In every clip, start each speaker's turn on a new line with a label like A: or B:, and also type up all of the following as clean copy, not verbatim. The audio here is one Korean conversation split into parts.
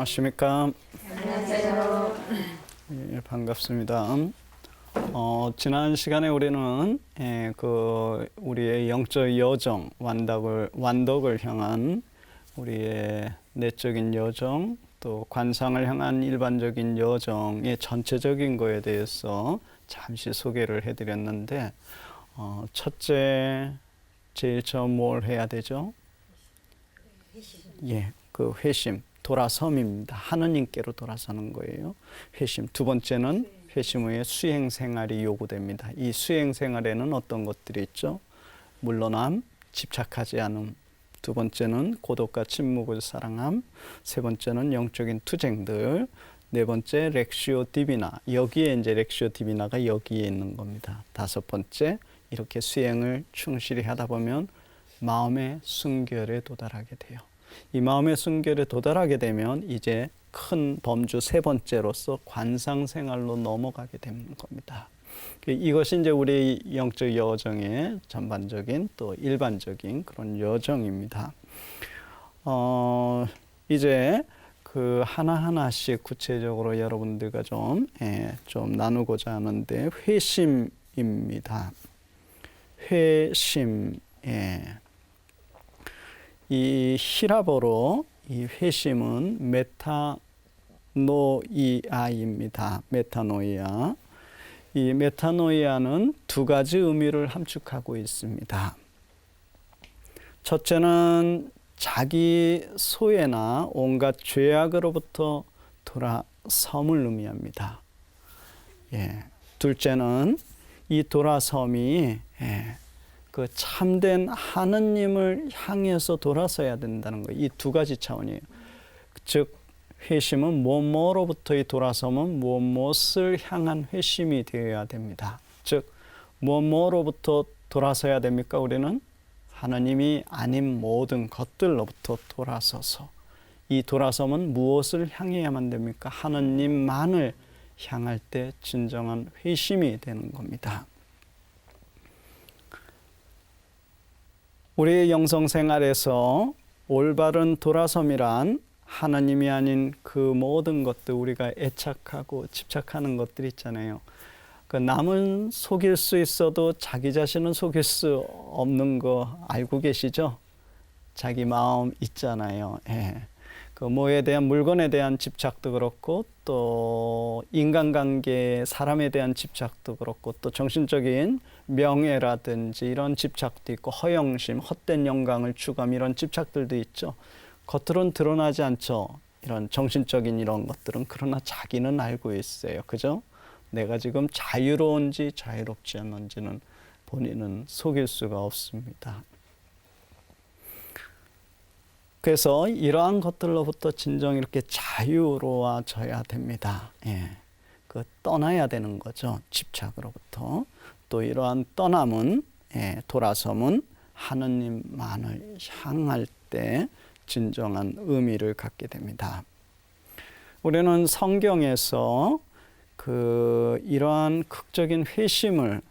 A: 안녕하십니까?
B: 안녕하세요.
A: 예, 반갑습니다. 지난 시간에 우리는 우리의 영적 여정, 완덕을 향한 우리의 내적인 여정, 또 관상을 향한 일반적인 여정의 전체적인 거에 대해서 잠시 소개를 해드렸는데, 첫째, 제일 처음 뭘 해야 되죠? 예, 그 회심, 돌아섬입니다. 하느님께로 돌아서는 거예요. 회심. 두 번째는 회심 후에 수행 생활이 요구됩니다. 이 수행 생활에는 어떤 것들이 있죠? 물러남, 집착하지 않음. 두 번째는 고독과 침묵을 사랑함. 세 번째는 영적인 투쟁들. 네 번째 렉시오 디비나. 여기에 이제 렉시오 디비나가 여기에 있는 겁니다. 다섯 번째, 이렇게 수행을 충실히 하다 보면 마음의 순결에 도달하게 돼요. 이 마음의 순결에 도달하게 되면 이제 큰 범주 세 번째로서 관상 생활로 넘어가게 되는 겁니다. 이것이 이제 우리 영적 여정의 전반적인 또 일반적인 그런 여정입니다. 이제 그 하나하나씩 구체적으로 여러분들과 좀 나누고자 하는데, 회심입니다. 회심. 이 히라보로 이 회심은 메타노이아입니다. 메타노이아. 이 메타노이아는 두 가지 의미를 함축하고 있습니다. 첫째는 자기 소외나 온갖 죄악으로부터 돌아섬을 의미합니다. 둘째는 이 돌아섬이 그 참된 하느님을 향해서 돌아서야 된다는 거예요. 이 두 가지 차원이에요. 즉 회심은 무엇으로부터의 돌아섬은 무엇을 향한 회심이 되어야 됩니다. 즉 무엇으로부터 돌아서야 됩니까? 우리는 하느님이 아닌 모든 것들로부터 돌아서서, 이 돌아섬은 무엇을 향해야만 됩니까? 하느님만을 향할 때 진정한 회심이 되는 겁니다. 우리의 영성생활에서 올바른 돌아섬이란 하나님이 아닌 그 모든 것들, 우리가 애착하고 집착하는 것들 있잖아요. 그 남은 속일 수 있어도 자기 자신은 속일 수 없는 거 알고 계시죠? 자기 마음 있잖아요. 그 뭐에 대한, 물건에 대한 집착도 그렇고, 또 인간관계, 사람에 대한 집착도 그렇고, 또 정신적인 명예라든지 이런 집착도 있고, 허영심, 헛된 영광을 추구함, 이런 집착들도 있죠. 겉으로는 드러나지 않죠. 이런 정신적인 이런 것들은. 그러나 자기는 알고 있어요. 그죠? 내가 지금 자유로운지 자유롭지 않은지는 본인은 속일 수가 없습니다. 그래서 이러한 것들로부터 진정 이렇게 자유로워져야 됩니다. 그 떠나야 되는 거죠. 집착으로부터. 또 이러한 떠남은, 돌아섬은 하느님만을 향할 때 진정한 의미를 갖게 됩니다. 우리는 성경에서 이러한 극적인 회심을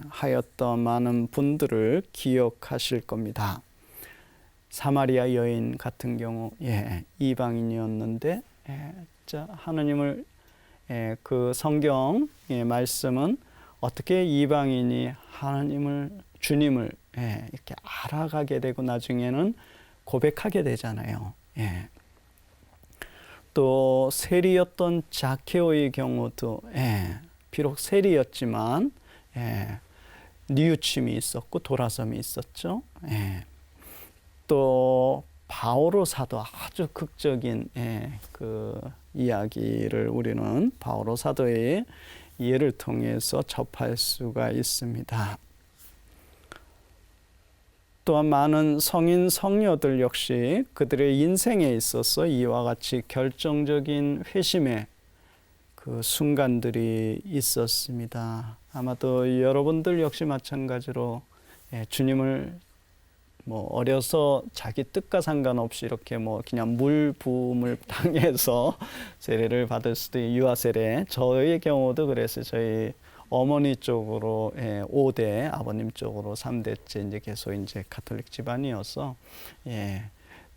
A: 하였던 많은 분들을 기억하실 겁니다. 사마리아 여인 같은 경우, 이방인이었는데, 하느님을, 그 성경의 말씀은 어떻게 이방인이 하나님을, 주님을 이렇게 알아가게 되고 나중에는 고백하게 되잖아요. 또 세리였던 자케오의 경우도, 비록 세리였지만 뉘우침이 있었고 돌아섬이 있었죠. 또 바오로 사도, 아주 극적인 그 이야기를 우리는 바오로 사도의 예를 통해서 접할 수가 있습니다. 또한 많은 성인 성녀들 역시 그들의 인생에 있어서 이와 같이 결정적인 회심의 그 순간들이 있었습니다. 아마도 여러분들 역시 마찬가지로 주님을 어려서 자기 뜻과 상관없이 이렇게 그냥 물 부음을 당해서 세례를 받을 수도 있고, 유아 세례. 저의 경우도 그래서 저희 어머니 쪽으로 5대, 아버님 쪽으로 3대째 이제 계속 이제 가톨릭 집안이어서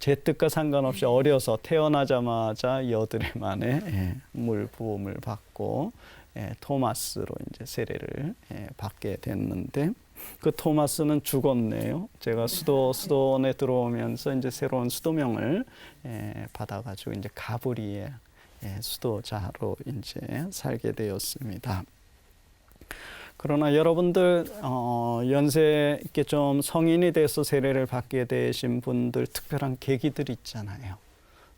A: 제 뜻과 상관없이 어려서 태어나자마자 여드레 만에 물 부음을 받고 토마스로 이제 세례를 받게 됐는데 그 토마스는 죽었네요. 제가 수도원에 들어오면서 이제 새로운 수도명을 받아가지고 이제 가브리의 수도자로 이제 살게 되었습니다. 그러나 여러분들 연세 있게 좀 성인이 돼서 세례를 받게 되신 분들 특별한 계기들이 있잖아요.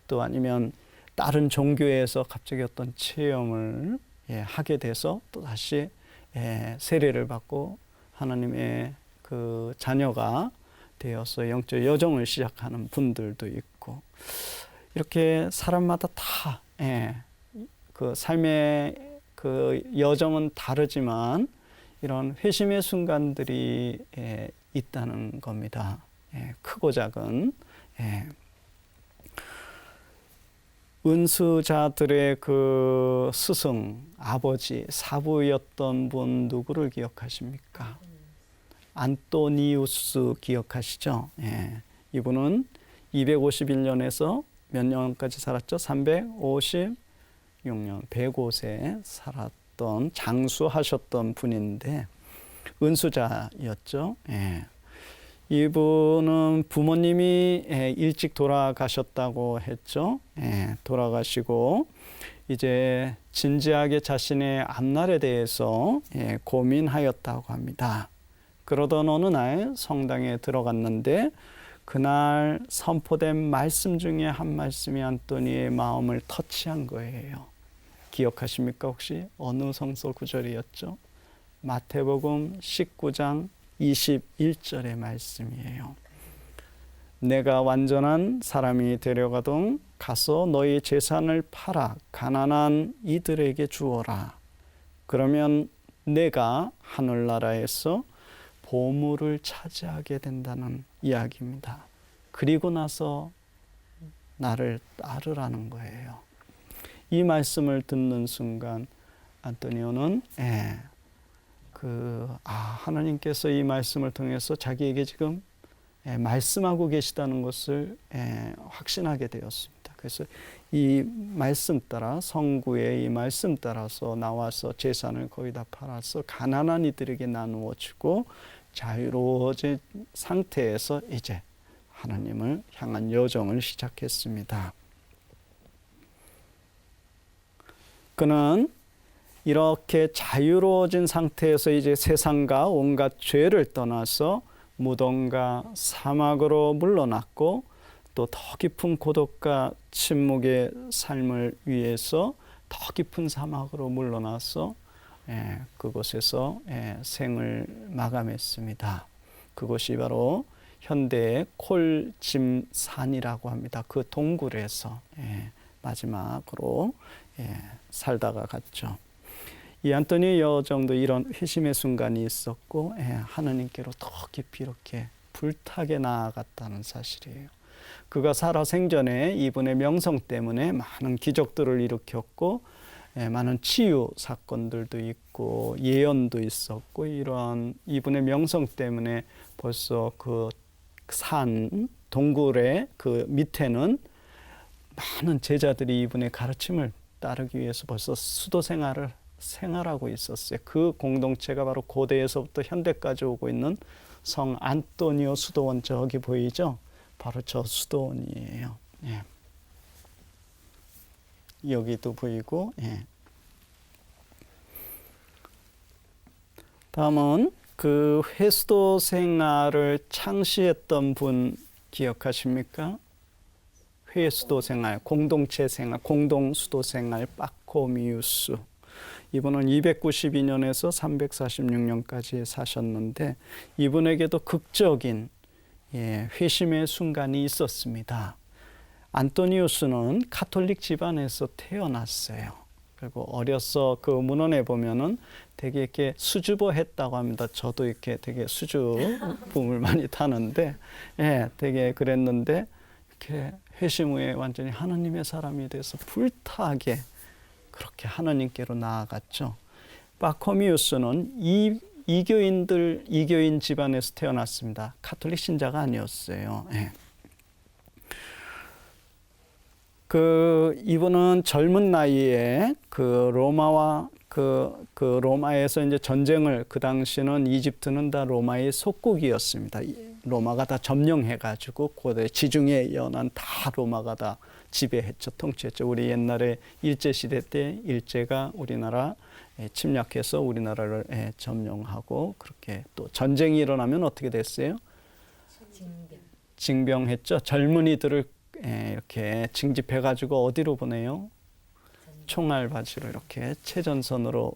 A: 또 아니면 다른 종교에서 갑자기 어떤 체험을 하게 돼서 또 다시 세례를 받고 하나님의 그 자녀가 되어서 영적 여정을 시작하는 분들도 있고 이렇게 사람마다 다 그 삶의 그 여정은 다르지만 이런 회심의 순간들이 있다는 겁니다. 크고 작은 은수자들의 그 스승 아버지 사부였던 분 누구를 기억하십니까? 안토니우스 기억하시죠? 이분은 251년에서 몇 년까지 살았죠? 356년 105세 살았던 장수하셨던 분인데 은수자였죠. 이분은 부모님이 일찍 돌아가셨다고 했죠. 돌아가시고 이제 진지하게 자신의 앞날에 대해서 고민하였다고 합니다. 그러던 어느 날 성당에 들어갔는데 그날 선포된 말씀 중에 한 말씀이 안토니의 마음을 터치한 거예요. 기억하십니까? 혹시 어느 성서 구절이었죠? 마태복음 19장 21절의 말씀이에요. 내가 완전한 사람이 되려거든 가서 너희 재산을 팔아 가난한 이들에게 주어라. 그러면 내가 하늘나라에서 보물을 차지하게 된다는 이야기입니다. 그리고 나서 나를 따르라는 거예요. 이 말씀을 듣는 순간 안토니오는 하나님께서 이 말씀을 통해서 자기에게 지금 말씀하고 계시다는 것을 확신하게 되었습니다. 그래서 이 말씀 따라 성구의 이 말씀 따라서 나와서 재산을 거의 다 팔아서 가난한 이들에게 나누어 주고 자유로워진 상태에서 이제 하나님을 향한 여정을 시작했습니다. 그는 이렇게 자유로워진 상태에서 이제 세상과 온갖 죄를 떠나서 무덤과 사막으로 물러났고 또 더 깊은 고독과 침묵의 삶을 위해서 더 깊은 사막으로 물러나서 그곳에서 생을 마감했습니다. 그곳이 바로 현대의 콜짐산이라고 합니다. 그 동굴에서 마지막으로 살다가 갔죠. 이 안토니 여정도 이런 회심의 순간이 있었고 하나님께로 더 깊이 이렇게 불타게 나아갔다는 사실이에요. 그가 살아생전에 이분의 명성 때문에 많은 기적들을 일으켰고 많은 치유 사건들도 있고 예언도 있었고 이러한 이분의 명성 때문에 벌써 그 산 동굴의 그 밑에는 많은 제자들이 이분의 가르침을 따르기 위해서 벌써 수도 생활하고 있었어요. 그 공동체가 바로 고대에서부터 현대까지 오고 있는 성 안토니오 수도원 저기 보이죠? 바로 저 수도원이에요. 여기도 보이고 다음은 그 회수도 생활을 창시했던 분 기억하십니까? 회수도 생활, 공동체 생활, 공동수도 생활 빠코미우스. 이분은 292년에서 346년까지 사셨는데 이분에게도 극적인 회심의 순간이 있었습니다. 안토니우스는 가톨릭 집안에서 태어났어요. 그리고 어려서 그 문헌에 보면은 되게 이렇게 수줍어 했다고 합니다. 저도 이렇게 되게 수줍음을 많이 타는데, 되게 그랬는데, 이렇게 회심 후에 완전히 하나님의 사람이 돼서 불타게 그렇게 하나님께로 나아갔죠. 바코미우스는 이교인 집안에서 태어났습니다. 가톨릭 신자가 아니었어요. 이분은 젊은 나이에 그 로마와 그 로마에서 이제 전쟁을, 그 당시는 이집트는 다 로마의 속국이었습니다. 로마가 다 점령해가지고 고대 지중해 연안 다 로마가 다 지배했죠, 통치했죠. 우리 옛날에 일제 시대 때 일제가 우리나라 침략해서 우리나라를 점령하고, 그렇게 또 전쟁이 일어나면 어떻게 됐어요? 징병했죠. 젊은이들을 이렇게 징집해가지고 어디로 보내요? 총알바지로 이렇게 최전선으로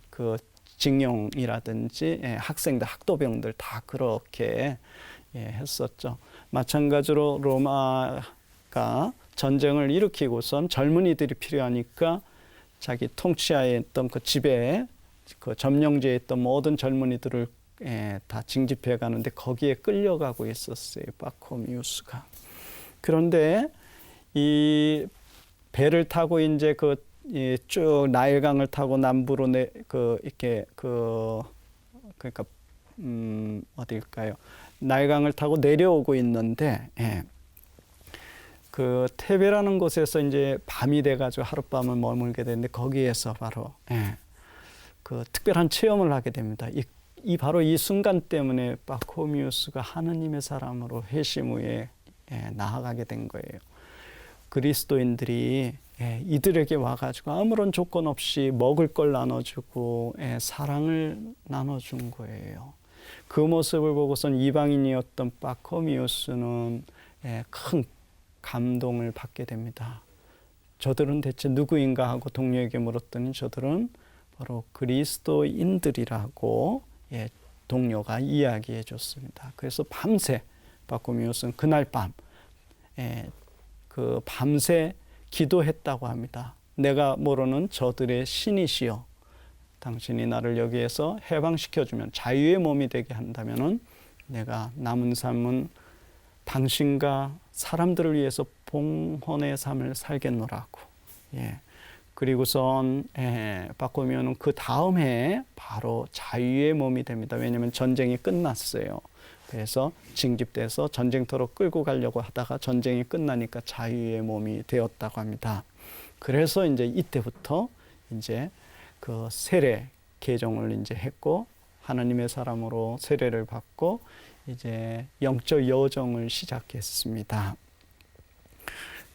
A: 그 징용이라든지 학생들, 학도병들 다 그렇게 했었죠. 마찬가지로 로마가 전쟁을 일으키고선 젊은이들이 필요하니까 자기 통치하에 있던 그 지배, 그 점령지에 있던 모든 젊은이들을 다 징집해 가는데 거기에 끌려가고 있었어요, 바코미우스가. 그런데 이 배를 타고 이제 쭉 나일강을 타고 남부로 그러니까 어딜까요? 나일강을 타고 내려오고 있는데, 그 테베라는 곳에서 이제 밤이 돼가지고 하룻밤을 머물게 되는데, 거기에서 바로 그 특별한 체험을 하게 됩니다. 바로 이 순간 때문에 바코미우스가 하느님의 사람으로 회심 후에 나아가게 된 거예요. 그리스도인들이 이들에게 와가지고 아무런 조건 없이 먹을 걸 나눠주고 사랑을 나눠준 거예요. 그 모습을 보고선 이방인이었던 바코미우스는 큰 감동을 받게 됩니다. 저들은 대체 누구인가 하고 동료에게 물었더니 저들은 바로 그리스도인들이라고 동료가 이야기해 줬습니다. 그래서 밤새 바코미우스는 그날 밤 밤새 기도했다고 합니다. 내가 모르는 저들의 신이시여, 당신이 나를 여기에서 해방시켜주면, 자유의 몸이 되게 한다면은 내가 남은 삶은 당신과 사람들을 위해서 봉헌의 삶을 살겠노라고. 그리고선 바코미오는 그 다음 해에 바로 자유의 몸이 됩니다. 왜냐하면 전쟁이 끝났어요. 그래서 징집돼서 전쟁터로 끌고 가려고 하다가 전쟁이 끝나니까 자유의 몸이 되었다고 합니다. 그래서 이제 이때부터 이제 그 세례 개종을 이제 했고, 하나님의 사람으로 세례를 받고 이제 영적 여정을 시작했습니다.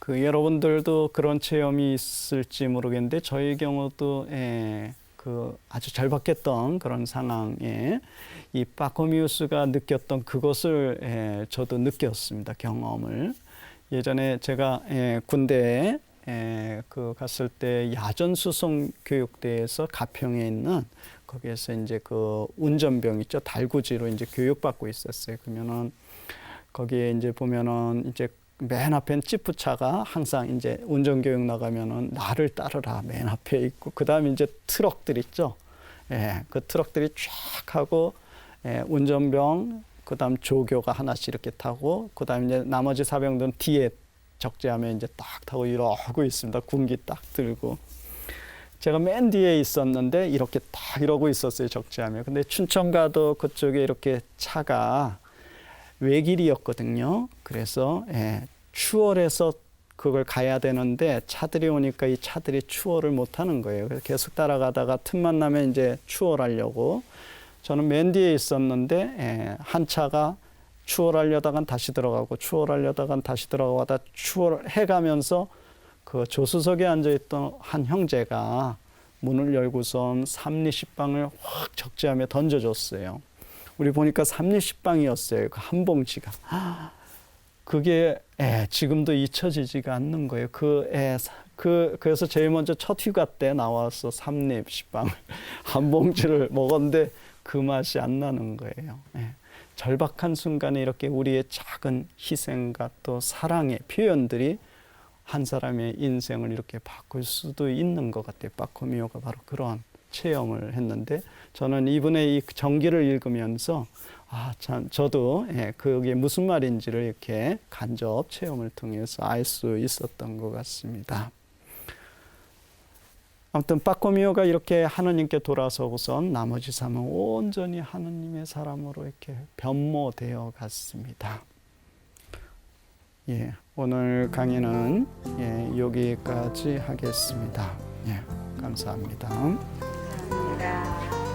A: 여러분들도 그런 체험이 있을지 모르겠는데, 저의 경우도 아주 절박했던 그런 상황에 이 바코미우스가 느꼈던 그것을 저도 느꼈습니다. 경험을. 예전에 제가 군대에 갔을 때 야전수송 교육대에서 가평에 있는, 거기에서 이제 그 운전병 있죠, 달구지로 이제 교육받고 있었어요. 그러면은 거기에 이제 보면은 이제 맨 앞엔 지프차가 항상 이제 운전교육 나가면은 나를 따르라 맨 앞에 있고, 그 다음에 이제 트럭들 있죠. 그 트럭들이 쫙 하고, 운전병, 그 다음 조교가 하나씩 이렇게 타고, 그 다음에 이제 나머지 사병들은 뒤에 적재하면 이제 딱 타고 이러고 있습니다. 군기 딱 들고. 제가 맨 뒤에 있었는데 이렇게 딱 이러고 있었어요, 적재하면. 근데 춘천가도 그쪽에 이렇게 차가 외길이었거든요. 그래서 추월해서 그걸 가야 되는데 차들이 오니까 이 차들이 추월을 못 하는 거예요. 그래서 계속 따라가다가 틈만 나면 이제 추월하려고. 저는 맨 뒤에 있었는데 한 차가 추월하려다간 다시 들어가고 추월하려다간 다시 들어가고 하다 추월해가면서 그 조수석에 앉아있던 한 형제가 문을 열고선 삼리식빵을 확 적재하며 던져줬어요. 우리 보니까 삼리식빵이었어요. 그 한 봉지가. 그게 지금도 잊혀지지가 않는 거예요. 그래서 제일 먼저 첫 휴가 때 나와서 삼립식빵을 한 봉지를 먹었는데 그 맛이 안 나는 거예요. 절박한 순간에 이렇게 우리의 작은 희생과 또 사랑의 표현들이 한 사람의 인생을 이렇게 바꿀 수도 있는 것 같아요. 바코미오가 바로 그런 체험을 했는데, 저는 이분의 이 정기를 읽으면서 참 저도 그게 무슨 말인지를 이렇게 간접 체험을 통해서 알 수 있었던 것 같습니다. 아무튼 바코미오가 이렇게 하느님께 돌아서고선 나머지 삶은 온전히 하느님의 사람으로 이렇게 변모되어 갔습니다. 예, 오늘 강의는 여기까지 하겠습니다. 예, 감사합니다.
B: 감사합니다.